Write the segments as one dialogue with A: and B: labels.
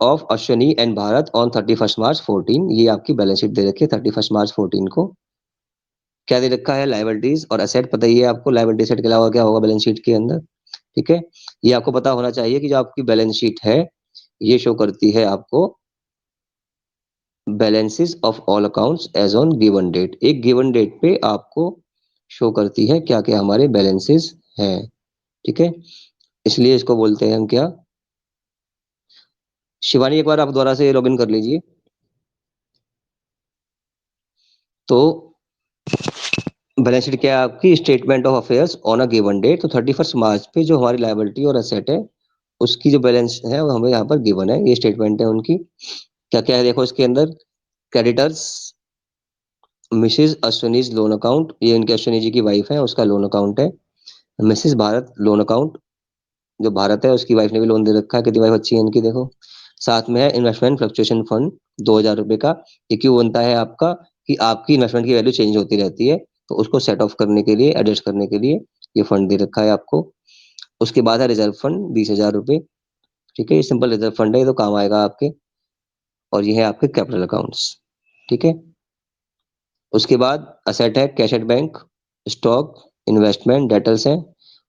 A: Of Ashwini and Bharat on 31 मार्च 14। ये आपकी balance sheet दे रखी है 31 मार्च 14 को। क्या दे रखा है? लायबिलिटीज और एसेट पता ही है आपको, लायबिलिटी सेट के अलावा क्या होगा बैलेंस शीट के अंदर। ठीक है, ये आपको पता होना चाहिए कि जो आपकी बैलेंस शीट है ये शो करती है आपको balances of all accounts as on given date. एक गिवन डेट पे आपको शो करती है क्या क्या हमारे बैलेंसेस हैं। ठीक है, इसलिए इसको बोलते हैं हम क्या। शिवानी एक बार आप दोबारा से लॉगिन कर लीजिए। तो बैलेंस शीट क्या है आपकी? Statement of affairs on a given date. तो 31 मार्च पे जो हमारी लायबिलिटी और एसेट है उसकी जो बैलेंस है वो हमें यहाँ पर गिवन है, ये स्टेटमेंट है उनकी। क्या क्या है देखो इसके अंदर। Creditors Mrs Ashwini loan account, ये इनके अश्विनी जी की वाइफ है, उसका लोन अकाउंट है। मिसेस भारत लोन अकाउंट, जो भारत है उसकी वाइफ ने भी लोन दे रखा है, कितनी वाइफ अच्छी है इनकी देखो। साथ में है इन्वेस्टमेंट फ्लक्चुएशन फंड 2000 रुपए का। ये क्यों बनता है आपका? कि आपकी इन्वेस्टमेंट की वैल्यू चेंज होती रहती है, तो उसको सेट ऑफ करने के लिए, एडजस्ट करने के लिए ये फंड दे रखा है आपको। उसके बाद है रिजर्व फंड 20,000 रुपए। ठीक है, ये सिंपल रिजर्व फंड है, ये तो काम आएगा आपके। और ये है आपके कैपिटल अकाउंट्स। ठीक है, उसके बाद असेट है cash at bank, stock, investment, debtors है,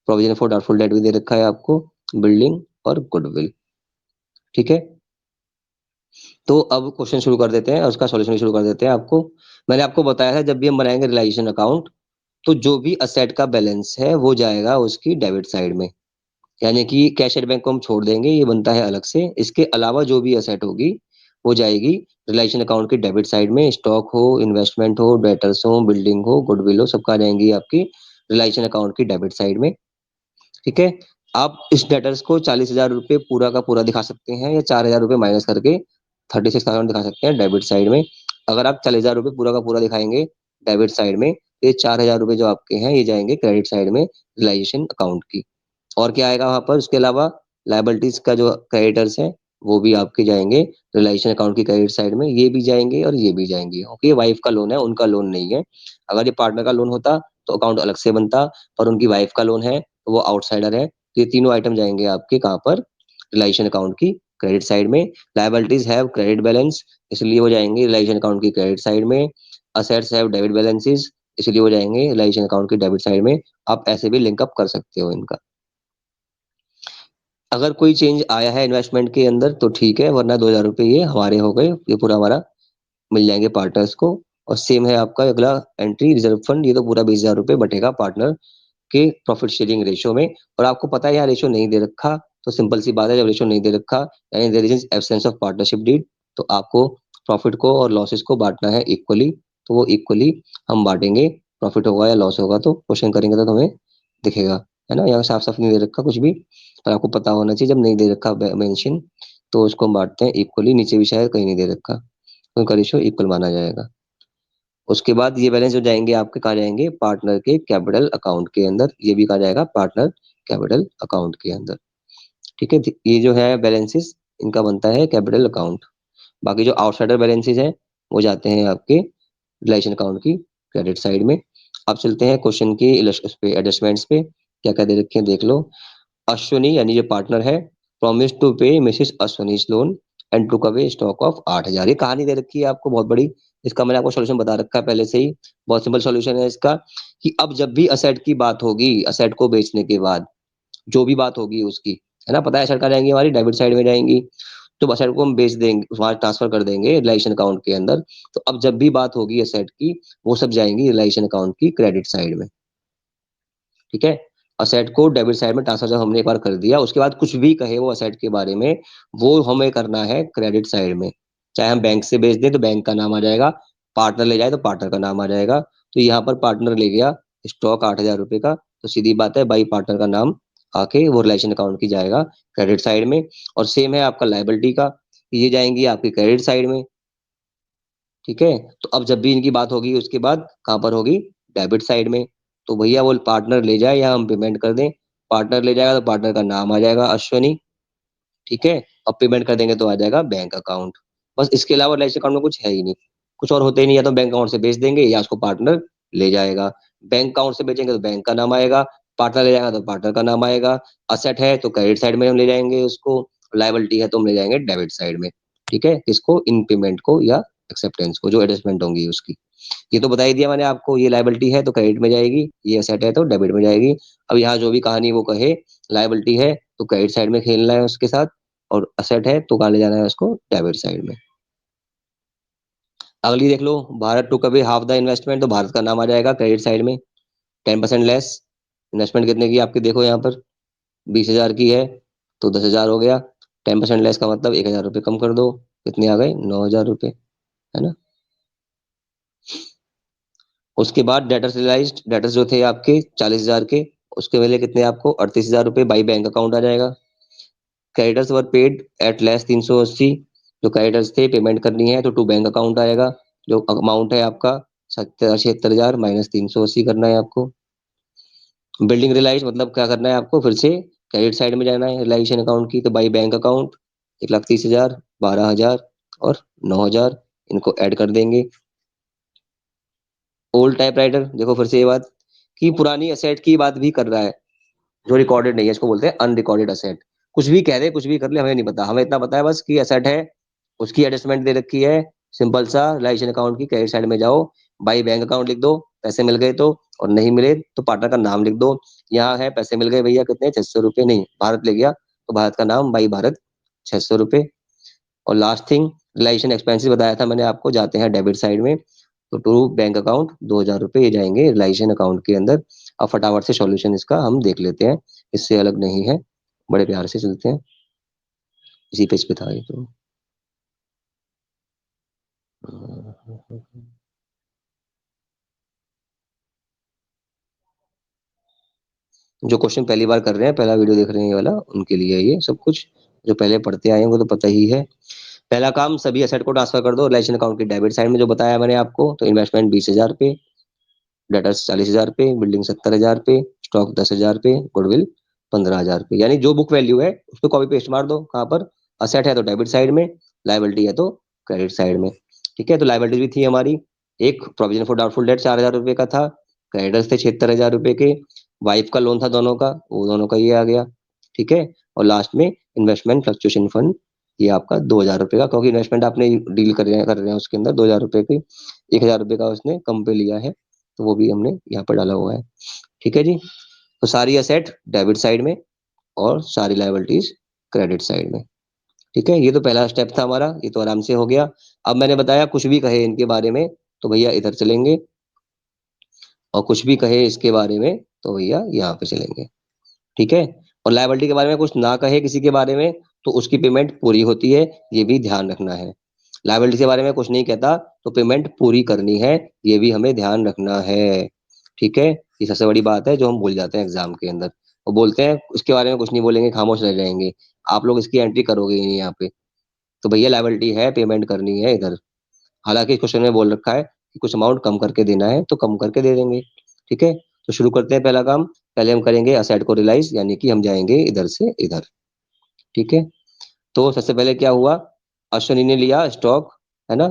A: प्रोविजन फॉर डाउटफुल डेट भी दे रखा है आपको, बिल्डिंग और गुडविल। ठीक है, तो अब क्वेश्चन शुरू कर देते हैं और उसका सॉल्यूशन शुरू कर देते हैं आपको। मैंने आपको बताया था जब भी हम बनाएंगे रियलाइजेशन अकाउंट, तो जो भी असेट का बैलेंस है वो जाएगा उसकी डेबिट साइड में। यानी कि कैश एट बैंक को हम छोड़ देंगे, ये बनता है अलग से। इसके अलावा जो भी असेट होगी वो जाएगी रिलेशन अकाउंट की डेबिट साइड में। स्टॉक हो, इन्वेस्टमेंट हो, डेटर्स हो, बिल्डिंग हो, गुडविल हो, सब कहाँ जाएंगी आपकी रिलेशन अकाउंट की डेबिट साइड में। ठीक है, आप इस डेटर्स को 40,000 रुपये पूरा का पूरा दिखा सकते हैं या 4,000 रुपये माइनस करके 36,000 दिखा सकते हैं डेबिट साइड में। अगर आप 40,000 रुपये पूरा का पूरा दिखाएंगे डेबिट साइड में, तो ये 4,000 रुपये जो आपके हैं ये जाएंगे क्रेडिट साइड में रिलाइजेशन अकाउंट की। और क्या आएगा वहां पर उसके अलावा? लायबिलिटीज का जो क्रेडिटर्स हैं वो भी आपके जाएंगे रिलाइजेशन अकाउंट की क्रेडिट साइड में, ये भी जाएंगे और ये भी जाएंगे। ओके, वाइफ का लोन है, उनका लोन नहीं है। अगर ये पार्टनर का लोन होता तो अकाउंट अलग से बनता, पर उनकी वाइफ का लोन है तो वो आउटसाइडर है, तो ये तीनों आइटम जाएंगे आपके कहाँ पर? रिलाइजेशन अकाउंट की क्रेडिट साइड में। लायबिलिटीज हैव क्रेडिट बैलेंस, इसलिए वो जाएंगे रिलाइजेशन अकाउंट की क्रेडिट साइड में। असेट्स हैव डेबिट बैलेंसेस, इसलिए वो जाएंगे रिलाइजेशन अकाउंट की डेबिट साइड में। आप ऐसे भी लिंकअप कर सकते हो इनका। अगर कोई चेंज आया है इन्वेस्टमेंट के अंदर तो ठीक है, वरना 2,000 रुपये ये हमारे हो गए, ये पूरा हमारा मिल जाएंगे पार्टनर्स को। और सेम है आपका अगला एंट्री रिजर्व फंड, ये तो पूरा 20,000 रुपये बटेगा पार्टनर के प्रॉफिट शेयरिंग रेशियो में। और आपको पता है यहाँ रेशियो नहीं दे रखा, तो सिंपल सी बात है, जब रेशियो नहीं दे रखा यानी there is absence of partnership deed, तो आपको प्रॉफिट को और लॉसेस को बांटना है इक्वली। तो वो इक्वली हम बांटेंगे, प्रॉफिट होगा या लॉस होगा तो क्वेश्चन करेंगे तो हमें दिखेगा। है ना, यहाँ साफ साफ नहीं दे रखा कुछ भी, पर आपको पता होना चाहिए जब नहीं दे रखा मेंशन तो उसको हम बांटते हैं इक्वली। नीचे भी शायद कहीं नहीं दे रखा, तो उनका रेशियो इक्वल माना जाएगा। उसके बाद ये बैलेंस जो जाएंगे आपके कहाँ जाएंगे? पार्टनर के कैपिटल अकाउंट के अंदर। ये भी कहा जाएगा पार्टनर कैपिटल अकाउंट के अंदर। ठीक है, ये जो है बैलेंसेस इनका बनता है कैपिटल अकाउंट। बाकी जो आउटसाइडर बैलेंसेस हैं वो जाते हैं आपके रिलेशन अकाउंट की क्रेडिट साइड में। अब चलते हैं क्वेश्चन की एडजस्टमेंट्स पे, क्या क्या दे रखे हैं देख लो। अश्विनी यानी जो पार्टनर है promise to pay Mrs Ashwini's loan and took away stock of 8,000। ये कहानी दे रखी है आपको बहुत बड़ी, इसका मैंने आपको सोल्यूशन बता रखा है पहले से ही। बहुत सिंपल सोल्यूशन है इसका, कि अब जब भी असेट की बात होगी, असेट को बेचने के बाद जो भी बात होगी उसकी, है ना, पता है असेट कहाँ जाएंगी? हमारी डेबिट साइड में जाएंगी। तो असेट को हम बेच देंगे, वहां ट्रांसफर कर देंगे रिलेशन अकाउंट के अंदर। तो अब जब भी बात होगी असेट की, वो सब जाएंगी रिलेशन अकाउंट की क्रेडिट साइड में। ठीक है, असेट को डेबिट साइड में ट्रांसफर जब हमने एक बार कर दिया, उसके बाद कुछ भी कहे वो असेट के बारे में, वो हमें करना है क्रेडिट साइड में। चाहे हम बैंक से बेच दें तो बैंक का नाम आ जाएगा, पार्टनर ले जाए तो पार्टनर का नाम आ जाएगा। तो यहाँ पर पार्टनर ले गया स्टॉक 8,000 रुपये का, तो सीधी बात है भाई पार्टनर का नाम आके वो रिलेशन अकाउंट की जाएगा क्रेडिट साइड में। और सेम है आपका लाइबिलिटी का, ये जाएंगी आपकी क्रेडिट साइड में। ठीक है, तो अब जब भी इनकी बात होगी उसके बाद कहाँ पर होगी? डेबिट साइड में। तो भैया वो पार्टनर ले जाए या हम पेमेंट कर दें? पार्टनर ले जाएगा तो पार्टनर का नाम आ जाएगा अश्वनी। ठीक है, अब पेमेंट कर देंगे तो आ जाएगा बैंक अकाउंट। बस इसके अलावा रिलेशन अकाउंट में कुछ है ही नहीं, कुछ और होते ही नहीं। या तो बैंक अकाउंट से बेच देंगे या उसको पार्टनर ले जाएगा। बैंक अकाउंट से बेचेंगे तो बैंक का नाम आएगा, पार्टनर ले जाएगा तो पार्टनर का नाम आएगा। असेट है तो क्रेडिट साइड में हम ले जाएंगे उसको, लायबिलिटी है तो हम ले जाएंगे डेबिट साइड में। ठीक है, किसको? इन पेमेंट को या एक्सेप्टेंस को, जो एडजस्टमेंट होंगी उसकी। ये तो बता ही दिया मैंने आपको, ये लायबिलिटी है तो क्रेडिट में जाएगी, ये एसेट है तो डेबिट में जाएगी। अब यहाँ जो भी कहानी वो कहे, लायबिलिटी है तो क्रेडिट साइड में खेलना है उसके साथ, और असेट है तो कहाँ ले जाना है उसको? डेबिट साइड में। अगली देख लो, भारत टू कभी हाफ द इन्वेस्टमेंट, तो भारत का नाम आ जाएगा क्रेडिट साइड में। 10% लेस। इन्वेस्टमेंट कितने की आपकी देखो यहाँ पर, 20,000 की है, तो 10,000 हो गया। 10% लेस का मतलब 1,000 रुपये कम कर दो, कितने आ गए? 9,000 रुपये, है ना। उसके बाद डेटर्स रियलाइज्ड, डेटर्स जो थे आपके 40,000 के, उसके पहले कितने आपको? 38,000 रुपये बाई बैंक अकाउंट आ जाएगा। Creditors were paid at less 380, जो क्रेडिटर्स थे पेमेंट करनी है तो टू बैंक अकाउंट आएगा। जो अमाउंट है आपका 76,000 माइनस 380 करना है आपको। बिल्डिंग रियलाइज मतलब क्या करना है आपको? फिर से क्रेडिट साइड में जाना है रियलाइजेशन अकाउंट की, तो बाई बैंक अकाउंट 1,30,000, 12,000 और 9,000, इनको ऐड कर देंगे। ओल्ड टाइपराइटर, देखो फिर से ये बात कि पुरानी असेट की बात भी कर रहा है, जो रिकॉर्डेड नहीं है, इसको बोलते हैं अनरिकॉर्डेड असेट। कुछ भी कह दे, कुछ भी कर ले, हमें नहीं पता, हमें इतना पता है बस कि असेट है, उसकी एडजस्टमेंट दे रखी है। सिंपल सा रिलाइजेशन अकाउंट की क्रेडिट साइड में जाओ, बाई बैंक अकाउंट लिख दो, पैसे मिल गए तो, और नहीं मिले तो पार्टनर का नाम लिख दो। यहाँ है पैसे मिल गए भैया, कितने? 600 रुपये, नहीं भारत ले गया तो भारत का नाम बाई भारत, 600 रुपये। और लास्ट थिंग, रिलाइजेशन एक्सपेंसेस बताया था मैंने आपको, जाते हैं डेबिट साइड में, तो टू बैंक अकाउंट 2,000 रुपये ये जाएंगे रिलाइजेशन अकाउंट के अंदर। अब फटाफट से सॉल्यूशन इसका हम देख लेते हैं, इससे अलग नहीं है, बड़े प्यार से चलते हैं। इसी पेज पे था ये तो। जो क्वेश्चन पहली बार कर रहे हैं, पहला वीडियो देख रहे हैं ये वाला, उनके लिए ये सब कुछ, जो पहले पढ़ते आए हैं वो तो पता ही है। पहला काम, सभी एसेट को ट्रांसफर कर दो रिलेशन अकाउंट की डेबिट साइड में, जो बताया मैंने आपको। तो इन्वेस्टमेंट 20,000 रुपये, डेटर्स 40,000 रुपये, बिल्डिंग 70,000 रुपये, स्टॉक 10,000 रुपये, गुडविल 15,000 रुपये। यानी जो बुक वैल्यू है उस पर कॉपी पेस्ट मार दो, कहाँ पर? असेट है तो डेबिट साइड में, लाइबिलिटी है तो क्रेडिट साइड में। ठीक है, तो लाइबिलिटी भी थी हमारी, एक प्रोविजन फॉर डाउटफुल डेट 4,000 रुपये का था, क्रेडिटर्स थे 76,000 रुपये के, वाइफ का लोन था दोनों का, वो दोनों का ये आ गया। ठीक है, और लास्ट में इन्वेस्टमेंट फ्लक्चुएशन फंड, ये आपका 2,000 रुपये का, क्योंकि इन्वेस्टमेंट आपने डील कर रहे हैं उसके अंदर 2,000 रुपये की, 1,000 रुपये का उसने कम पे लिया है, तो वो भी हमने यहाँ पर डाला हुआ है। ठीक है जी, तो सारी असेट डेबिट साइड में और सारी लायबिलिटीज क्रेडिट साइड में। ठीक है, ये तो पहला स्टेप था हमारा, ये तो आराम से हो गया। अब मैंने बताया कुछ भी कहे इनके बारे में तो भैया इधर चलेंगे, और कुछ भी कहे इसके बारे में तो भैया यहाँ पे चलेंगे। ठीक है, और लायबिलिटी के बारे में कुछ ना कहे किसी के बारे में तो उसकी पेमेंट पूरी होती है, ये भी ध्यान रखना है। लायबिलिटी के बारे में कुछ नहीं कहता तो पेमेंट पूरी करनी है, ये भी हमें ध्यान रखना है। ठीक है, ये सबसे बड़ी बात है जो हम भूल जाते हैं एग्जाम के अंदर, वो बोलते हैं उसके बारे में कुछ नहीं बोलेंगे, खामोश रह जाएंगे, आप लोग इसकी एंट्री करोगे ही नहीं यहाँ पे। तो भैया लायबिलिटी है, पेमेंट करनी है इधर। हालांकि क्वेश्चन में बोल रखा है कि कुछ अमाउंट कम करके देना है तो कम करके दे देंगे। ठीक है, तो शुरू करते हैं पहला काम। पहले हम करेंगे असेट को रियलाइज, यानी कि हम जाएंगे इधर से इधर। ठीक है, तो सबसे पहले क्या हुआ, अश्विनी ने लिया स्टॉक, है ना।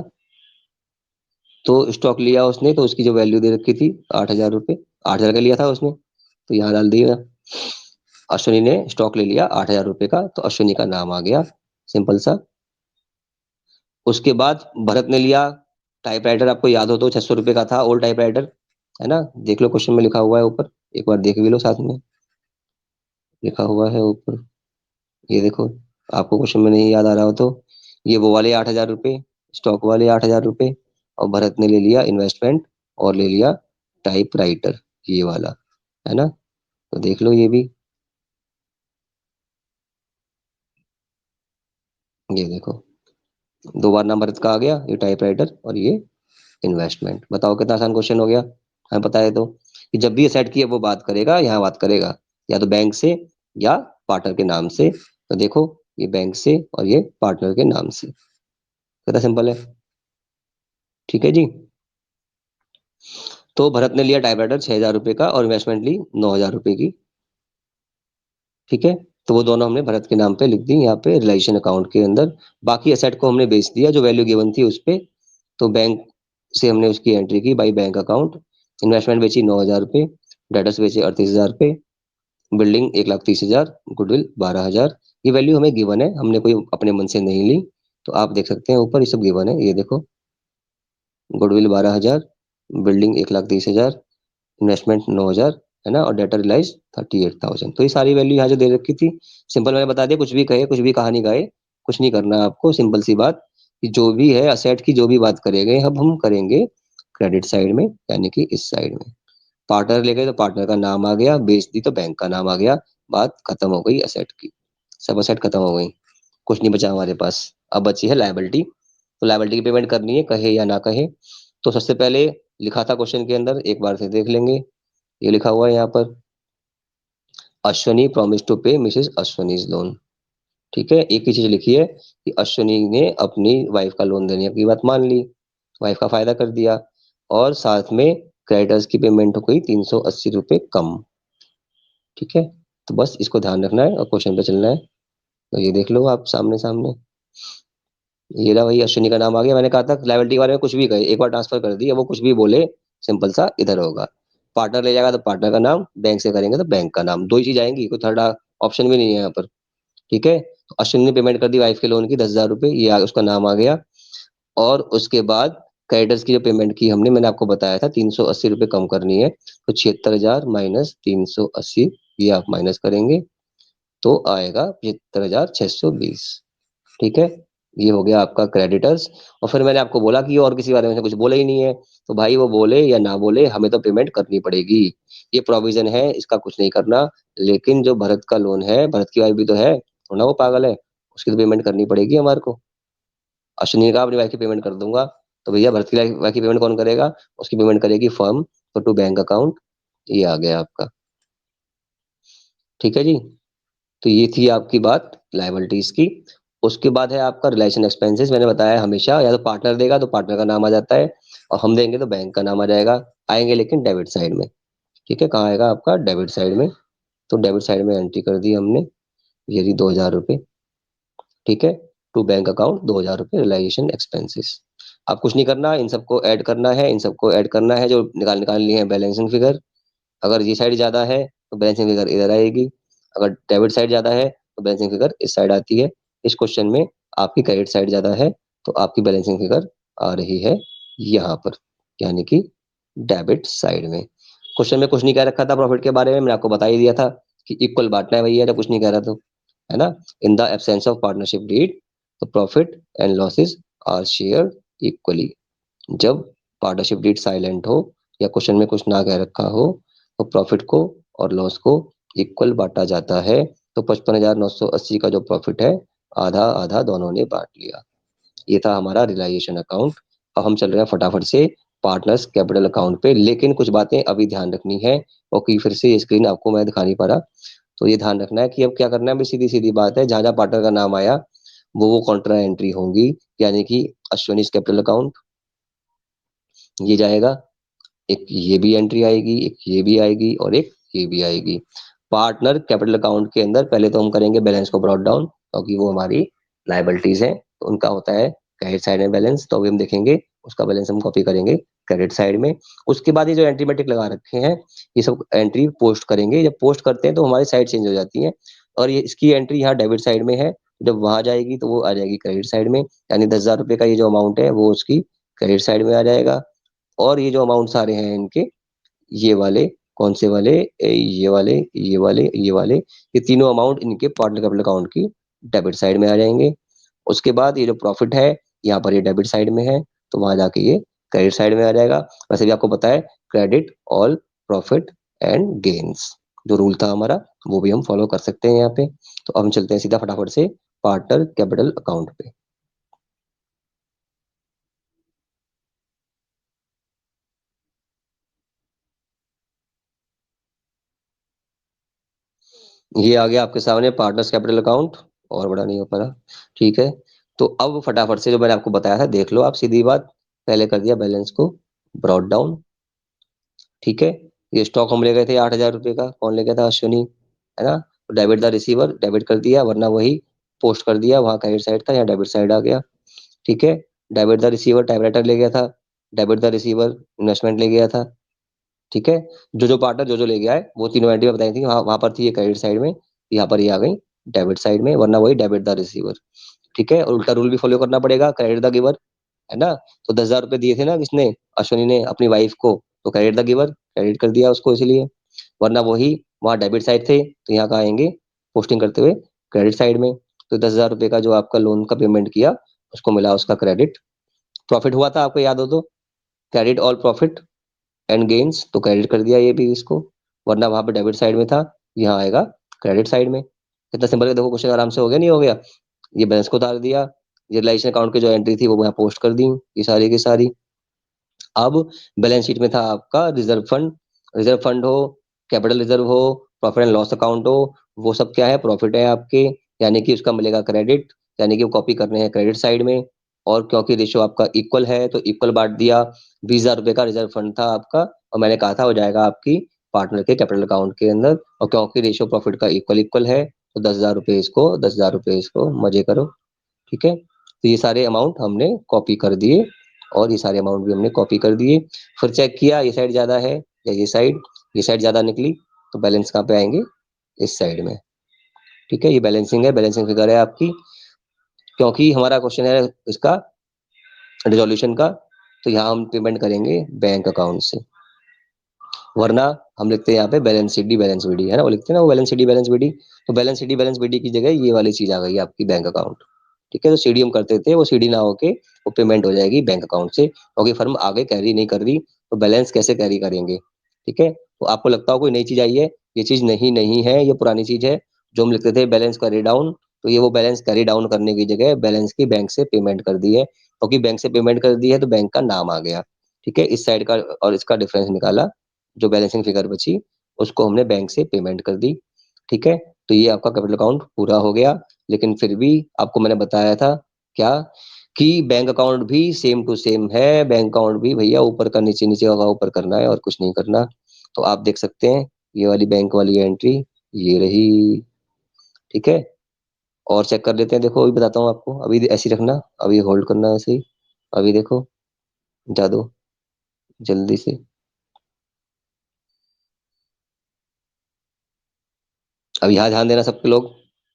A: तो स्टॉक लिया उसने, तो उसकी जो वैल्यू दे रखी थी 8,000 रुपये, 8,000 का लिया था उसने, तो यहाँ डाल दिया। अश्विनी ने स्टॉक ले लिया 8,000 रुपये का, तो अश्विनी का नाम आ गया, सिंपल सा। उसके बाद भरत ने लिया टाइपराइटर, आपको याद हो तो 600 रुपये का था, ओल्ड टाइपराइटर, है ना। देख लो क्वेश्चन में लिखा हुआ है ऊपर, एक बार देख भी लो, साथ में लिखा हुआ है ऊपर, ये देखो, आपको क्वेश्चन में नहीं याद आ रहा हो तो। ये वो वाले 8,000 रुपये, स्टॉक वाले 8,000 रुपये, और भरत ने ले लिया इन्वेस्टमेंट और ले लिया टाइपराइटर, ये वाला, है ना। तो देख लो ये भी, ये देखो, दो बार नाम भरत का आ गया, ये टाइपराइटर और ये इन्वेस्टमेंट। बताओ कितना आसान क्वेश्चन हो गया, हमें पता है तो कि जब भी सेट की है वो बात करेगा, यहाँ बात करेगा या तो बैंक से या पार्टनर के नाम से। तो देखो, ये बैंक से और ये पार्टनर के नाम से, कितना सिंपल है। ठीक है जी, तो भरत ने लिया टाइपराइटर 6,000 रुपये का और इन्वेस्टमेंट ली 9,000 रुपये की। ठीक है, तो वो दोनों हमने भरत के नाम पे लिख दी यहाँ पे रिलेशन अकाउंट के अंदर। बाकी एसेट को हमने बेच दिया जो वैल्यू गिवन थी उस पे, तो बैंक से हमने उसकी एंट्री की बाई बैंक अकाउंट। इन्वेस्टमेंट बेची 9,000 रुपये, डेटर्स बेचे 38,000 रुपये, बिल्डिंग 1,30,000, गुडविल 12,000। ये वैल्यू हमें गिवन है, हमने कोई अपने मन से नहीं ली। तो आप देख सकते हैं ऊपर ये सब गिवन है, ये देखो, गुडविल 12,000, बिल्डिंग 1,30,000, इन्वेस्टमेंट 9,000, है ना, और डेटा रिलाइज 38,000। तो ये सारी वैल्यू यहाँ जो दे रखी थी, सिंपल मैंने बता दिया, कुछ भी कहे, कुछ भी कहानी गाए, कुछ नहीं करना है आपको। सिंपल सी बात कि जो भी है असेट की जो भी बात करेंगे, अब हम करेंगे क्रेडिट साइड में, यानी कि इस साइड में। पार्टनर ले गए तो पार्टनर का नाम आ गया, बेच दी तो बैंक का नाम आ गया, बात खत्म हो गई असेट की, सब असेट खत्म हो गई, कुछ नहीं बचा हमारे पास। अब बची है लायबिलिटी। तो लायबिलिटी की पेमेंट करनी है, कहे या ना कहे। तो सबसे पहले लिखा था क्वेश्चन के अंदर, एक बार से देख लेंगे। ये लिखा हुआ है यहाँ पर, Ashwani promise to pay Mrs अश्वनीज loan. ठीक है, एक ही चीज लिखी है कि अश्वनी ने अपनी वाइफ का लोन देने की बात मान ली, वाइफ का फायदा कर दिया, और साथ में क्रेडिटर्स की पेमेंट हो गई 380 रुपये कम। ठीक है, तो बस इसको ध्यान रखना है और क्वेश्चन पे चलना है। तो ये देख लो आप सामने सामने, ये रहा, वही अश्विनी का नाम आ गया। मैंने कहा था लायबिलिटी के बारे में कुछ भी कहे, एक बार ट्रांसफर कर दी, अब वो कुछ भी बोले, सिंपल सा इधर होगा। पार्टनर ले जाएगा तो पार्टनर का नाम, बैंक से करेंगे तो बैंक का नाम, दो ही चीज आएंगी, कोई थर्ड ऑप्शन भी नहीं है यहाँ पर। ठीक है, तो अश्विनी ने पेमेंट कर दी वाइफ के लोन की 10,000 रुपये, उसका नाम आ गया। और उसके बाद क्रेडिटर्स की जो पेमेंट की हमने, मैंने आपको बताया था 380 रुपये कम करनी है, तो 76,000 माइनस 380, ये आप माइनस करेंगे तो आएगा 75,620। ठीक है, ये हो गया आपका क्रेडिटर्स। और फिर मैंने आपको बोला कि और किसी बारे में से कुछ बोला ही नहीं है, तो भाई वो बोले या ना बोले, हमें तो पेमेंट करनी पड़ेगी, ये प्रोविजन है, इसका कुछ नहीं करना। लेकिन जो भरत का लोन है, भरत की वाइफ भी तो है, थोड़ा वो पागल है, उसकी तो पेमेंट करनी पड़ेगी हमारे को। अश्विनी ने कहा अपनी वाइफ की पेमेंट कर दूंगा, तो भैया भरत की वाइफ की पेमेंट कौन करेगा, उसकी पेमेंट करेगी फर्म, तो टू बैंक अकाउंट, ये आ गया आपका। ठीक है जी, तो ये थी आपकी बात लायबिलिटीज की। उसके बाद है आपका रिलेशन एक्सपेंसेस। मैंने बताया हमेशा या तो पार्टनर देगा तो पार्टनर का नाम आ जाता है, और हम देंगे तो बैंक का नाम आ जाएगा, आएंगे लेकिन डेबिट साइड में। ठीक है, कहाँ आएगा आपका, डेबिट साइड में। तो डेबिट साइड में एंट्री कर दी हमने, ये रही 2,000 रुपये। ठीक है, टू बैंक अकाउंट 2,000 रुपये रिलाइजेशन एक्सपेंसेस। अब कुछ नहीं करना, इन सबको ऐड करना है, इन सबको ऐड करना है, जो निकाल लिए हैं बैलेंसिंग फिगर। अगर ये साइड ज्यादा है तो बैलेंसिंग फिगर इधर आएगी, अगर डेबिट साइड ज्यादा है तो बैलेंसिंग फिगर इस साइड आती है। इस क्वेश्चन में आपकी क्रेडिट साइड ज्यादा है, तो आपकी बैलेंसिंग फिगर आ रही है यहाँ पर, यानी कि डेबिट साइड में। क्वेश्चन में कुछ नहीं कह रखा था प्रॉफिट के बारे में, मैंने आपको बता ही दिया था कि इक्वल बांटना है भैया, जब कुछ नहीं कह रहा तो, है ना। In the absence of partnership deed, तो profit and losses are share equally. जब पार्टनरशिप डीड साइलेंट हो या क्वेश्चन में कुछ ना कह रखा हो, तो प्रॉफिट को और लॉस को इक्वल बांटा जाता है। तो 55,980 का जो प्रॉफिट है, आधा आधा दोनों ने बांट लिया। ये था हमारा रियलाइजेशन अकाउंट। अब हम चल रहे हैं फटाफट से पार्टनर्स कैपिटल अकाउंट पे, लेकिन कुछ बातें अभी ध्यान रखनी है, और कि फिर से ये स्क्रीन आपको मैं दिखा नहीं पा रहा, तो ये ध्यान रखना है कि अब क्या करना है। अभी सीधी सीधी बात है, जहां जहां पार्टनर का नाम आया वो कॉन्ट्रा एंट्री होंगी, यानी कि अश्विनी कैपिटल अकाउंट ये जाएगा, एक ये भी एंट्री आएगी, एक ये भी आएगी, और एक ये भी आएगी। पार्टनर कैपिटल अकाउंट के अंदर पहले तो हम करेंगे बैलेंस को ब्रॉट डाउन, क्योंकि वो हमारी लायबिलिटीज है, तो उनका होता है क्रेडिट साइड में बैलेंस, तो अभी हम देखेंगे उसका बैलेंस हम कॉपी करेंगे क्रेडिट साइड में। उसके बाद ये जो एंट्री मैट्रिक लगा रखे हैं, ये सब एंट्री पोस्ट करेंगे। जब पोस्ट करते हैं तो हमारी साइड चेंज हो जाती है, और ये इसकी एंट्री यहाँ डेबिट साइड में है, जब वहां जाएगी तो वो आ जाएगी क्रेडिट साइड में, यानी 10,000 रुपये का ये जो अमाउंट है वो उसकी क्रेडिट साइड में आ जाएगा। और ये जो अमाउंट सारे हैं इनके, ये वाले, कौन से वाले, ये वाले, ये वाले, ये वाले, ये तीनों अमाउंट इनके पार्टनर कैपिटल अकाउंट की डेबिट साइड में आ जाएंगे। उसके बाद ये जो प्रॉफिट है, यहाँ पर ये डेबिट साइड में है, तो वहां जाके ये क्रेडिट साइड में आ जाएगा। वैसे भी आपको पता है, credit all profit and gains जो रूल था हमारा, वो भी हम फॉलो कर सकते हैं यहाँ पे। तो अब हम चलते हैं सीधा फटाफट से पार्टनर कैपिटल अकाउंट पे। ये आ गया आपके सामने पार्टनर्स कैपिटल अकाउंट, और बड़ा नहीं हो पा रहा। ठीक है, तो अब फटाफट से जो मैंने आपको बताया था देख लो आप, सीधी बात, पहले कर दिया बैलेंस को ब्रॉट डाउन। ठीक है, ये स्टॉक हम ले गए थे 8,000 रुपये का, कौन ले गया था, अश्विनी, है ना। तो डेबिट द रिसीवर, डेबिट कर दिया, वरना वही पोस्ट कर दिया, वहां क्रेडिट साइड था, यहाँ डेबिट साइड आ गया। ठीक है, डेबिट द रिसीवर टाइपराइटर ले गया था, डेबिट द रिसीवर इन्वेस्टमेंट ले गया था। ठीक है। जो पार्टनर जो ले गया है वो तीनों एंट्री में बताई थी, वहां वहां पर थी ये क्रेडिट साइड में, यहाँ पर ये आ गई डेबिट साइड में, वरना वही डेबिट द रिसीवर। ठीक है, और उल्टा रूल भी फॉलो करना पड़ेगा, क्रेडिट द गिवर, है ना। तो 10,000 रुपए दिए थे ना किसने, अश्विनी ने अपनी वाइफ को, तो क्रेडिट द गिवर, क्रेडिट कर दिया उसको इसलिए, वरना वही वहाँ डेबिट साइड थे तो यहाँ का आएंगे पोस्टिंग करते हुए क्रेडिट साइड में। तो 10,000 रुपए का जो आपका लोन का पेमेंट किया उसको मिला उसका क्रेडिट। प्रॉफिट हुआ था आपको याद हो तो, credit all profit and gains, तो क्रेडिट कर दिया ये भी इसको, वरना वहां पे डेबिट साइड में था, यहाँ आएगा क्रेडिट साइड में। कितना सिंपल है, देखो क्वेश्चन आराम से हो गया नहीं हो गया। ये बैलेंस को उतार दिया, ये रिलायंस अकाउंट की जो एंट्री थी वो यहाँ पोस्ट कर दी, ये सारी की सारी। अब बैलेंस शीट में था आपका रिजर्व फंड, रिजर्व फंड हो, कैपिटल रिजर्व हो, प्रॉफिट एंड लॉस अकाउंट हो, वो सब क्या है, प्रॉफिट है आपके, यानी कि उसका मिलेगा क्रेडिट, यानी कि वो कॉपी करने हैं क्रेडिट साइड में। और क्योंकि रेशियो आपका इक्वल है तो इक्वल बांट दिया, 20,000 रुपए का रिजर्व फंड था आपका, और मैंने कहा था हो जाएगा आपकी पार्टनर के कैपिटल अकाउंट के अंदर, और क्योंकि रेशियो प्रॉफिट का इक्वल इक्वल है तो 10,000 रुपए इसको, 10,000 रुपए इसको, मजे करो। ठीक है, तो ये सारे अमाउंट हमने कॉपी कर दिए, और ये सारे अमाउंट भी हमने कॉपी कर दिए। फिर चेक किया ये साइड ज्यादा है या ये साइड ज्यादा निकली, तो बैलेंस कहाँ पे आएंगे, इस साइड में। ठीक है, ये बैलेंसिंग है, बैलेंसिंग फिगर है आपकी, क्योंकि हमारा क्वेश्चन है इसका रिजोल्यूशन का, तो यहाँ हम पेमेंट करेंगे बैंक अकाउंट से, वरना हम लिखते हैं यहाँ पे balance sheet D balance BD, है ना, वो लिखते हैं ना वो balance sheet D balance BD. तो balance sheet D balance BD की जगह ये वाली चीज आ गई आपकी बैंक अकाउंट। ठीक है, तो सीडी हम करते थे, वो सीडी ना होके वो पेमेंट हो जाएगी बैंक अकाउंट से, क्योंकि फर्म आगे कैरी नहीं कर रही तो बैलेंस कैसे कैरी करेंगे। ठीक है, तो आपको लगता हो कोई नई चीज आई है, ये चीज नहीं नहीं है, ये पुरानी चीज है। जो हम लिखते थे बैलेंस कैरी डाउन, तो ये वो बैलेंस कैरी डाउन करने की जगह बैलेंस की बैंक से पेमेंट कर दी है, क्योंकि बैंक से पेमेंट कर दी है तो बैंक का नाम आ गया। ठीक है, इस साइड का और इसका डिफरेंस निकाला, जो बैलेंसिंग फिगर बची उसको हमने बैंक से पेमेंट कर दी। ठीक है, तो ये आपका कैपिटल अकाउंट पूरा हो गया। लेकिन फिर भी आपको मैंने बताया था क्या, कि बैंक अकाउंट भी सेम टू सेम है, बैंक अकाउंट भी भैया ऊपर का नीचे, नीचे का ऊपर करना है और कुछ नहीं करना। तो आप देख सकते हैं ये वाली बैंक वाली एंट्री ये रही। ठीक है, और चेक कर लेते हैं, देखो अभी बताता हूँ आपको, अभी ऐसे ही रखना, अभी होल्ड करना ऐसे ही, अभी देखो, जा दो जल्दी से। अब यहाँ ध्यान देना सबके लोग।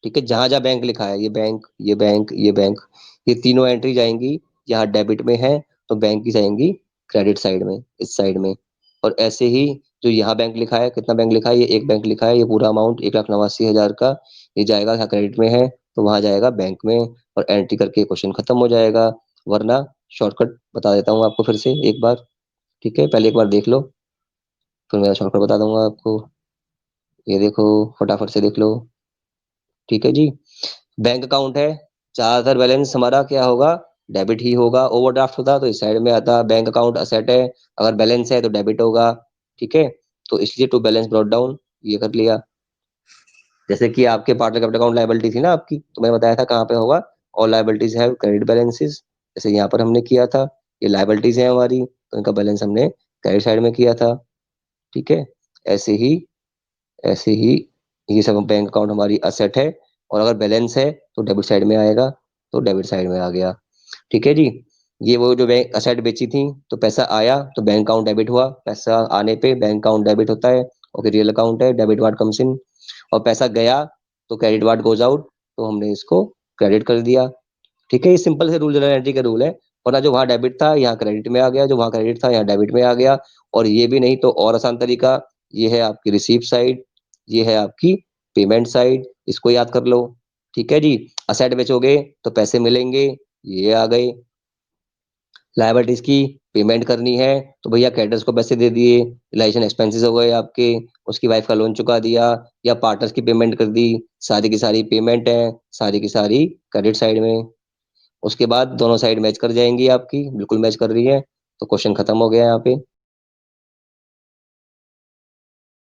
A: ठीक है, जहां जहां बैंक लिखा है, ये बैंक, ये बैंक, ये बैंक, ये तीनों एंट्री जाएंगी, यहाँ डेबिट में है तो बैंक की जाएंगी क्रेडिट साइड में, इस साइड में। और ऐसे ही जो यहाँ बैंक लिखा है, कितना बैंक लिखा है, ये एक बैंक लिखा है, ये पूरा अमाउंट 1,89,000 का, ये जाएगा यहाँ क्रेडिट में है तो वहां जाएगा बैंक में, और एंट्री करके क्वेश्चन खत्म हो जाएगा। वरना शॉर्टकट बता देता हूँ आपको फिर से एक बार। ठीक है, पहले एक बार देख लो, फिर मैं शॉर्टकट बता दूंगा आपको। ये देखो, फटाफट से देख लो। ठीक है जी, बैंक अकाउंट है, ज्यादातर बैलेंस हमारा क्या होगा, डेबिट ही होगा। ओवरड्राफ्ट होता तो इस साइड में आता, बैंक अकाउंट असेट है, अगर बैलेंस है तो डेबिट होगा। ठीक है, तो इसलिए टू बैलेंस ब्रॉट डाउन ये कर लिया। जैसे कि आपके पार्टनर कैपिटल अकाउंट लायबिलिटी थी ना आपकी, तो मैंने बताया था कहाँ पे होगा, all liabilities have credit balances, जैसे यहाँ पर हमने किया था, ये लायबिलिटीज है हमारी तो इनका बैलेंस हमने क्रेडिट साइड में किया था। ठीक है, ऐसे ही, ऐसे ही ये सब बैंक अकाउंट हमारी असेट है, और अगर बैलेंस है तो डेबिट साइड में आएगा, तो डेबिट साइड में आ गया। ठीक है जी, ये वो जो बैंक असेट बेची थी तो पैसा आया तो बैंक अकाउंट डेबिट हुआ, पैसा आने पे बैंक अकाउंट डेबिट होता है, ओके रियल अकाउंट है, डेबिट वार्ड कम्स इन। और पैसा गया तो क्रेडिट वार्ड गोज आउट, तो हमने इसको क्रेडिट कर दिया। ठीक है, ये सिंपल से रूल जनरल एंट्री का रूल है, वरना जो वहां डेबिट था यहाँ क्रेडिट में आ गया, जो वहां क्रेडिट था यहाँ डेबिट में आ गया। और ये भी नहीं तो और आसान तरीका, ये है आपकी रिसीव साइड, ये है आपकी पेमेंट साइड, इसको याद कर लो। ठीक है जी, असेट बेचोगे तो पैसे मिलेंगे, ये आ गए। लायबिलिटीज की पेमेंट करनी है तो भैया क्रेडिटर्स को पैसे दे दिए, रिलाइजेशन एक्सपेंसेस हो गए आपके, उसकी वाइफ का लोन चुका दिया, या पार्टनर्स की पेमेंट कर दी, सारी की सारी पेमेंट है, सारी की सारी क्रेडिट साइड में। उसके बाद दोनों साइड मैच कर जाएंगी आपकी, बिल्कुल मैच कर रही है, तो क्वेश्चन खत्म हो गया यहाँ पे।